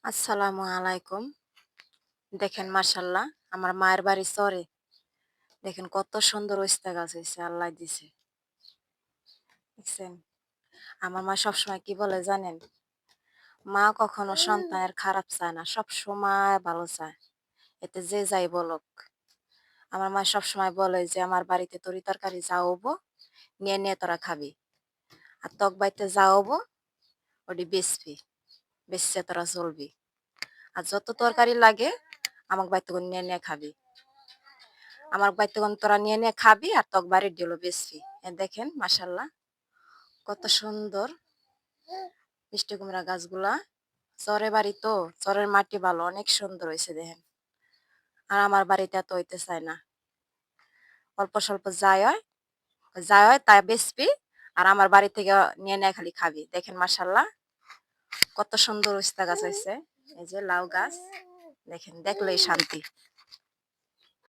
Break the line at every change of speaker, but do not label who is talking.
আসসালামু আলাইকুম। দেখেন মাশাআল্লাহ আমার মায়ের বাড়ি চরে। দেখেন কত সুন্দর ওস্তা গাছ হইছে আল্লাহ দিছে। দেখছেন? আমার মা সবসময় কি বলে জানেন? মা কখনো সন্তানের খারাপ চায় না। সবসময় ভালো চায়। এতে যে যাই বলুক। আমার মা সবসময় বলে যে, "আমার বাড়িতে তরি-তরকারি যা হবো, নিয়ে তোরা খাবি। আর তক বাইতে যা হবো, ওডি বেচবি। বেইচ্চা তোরা চলবি। আর যত তরকারি লাগে, আমাক বাইতে করে নিয়ে খাবি। আমার বাইতে করে তোরা নিয়ে খাবি আর তক বাড়ির ডিলো বেচবি।" দেখেন মাশাআল্লাহ কত সুন্দর মিষ্টি কুমড়া গাছগুলা। চরে বাড়ি তো, চরের মাটি ভালো, অনেক সুন্দর হইছে দেখেন। আর আমার বাড়িতে এত হইতে চায় না। অল্প স্বল্প যাই হয় তাই বেচবি। আর আমার বাড়ি থেকে নিয়ে খালি খাবি। দেখেন মাশাআল্লাহ কত সুন্দর ওস্তা গাছ হইছে। এই যে লাউ গাছ। দেখেন দেখলেই শান্তি।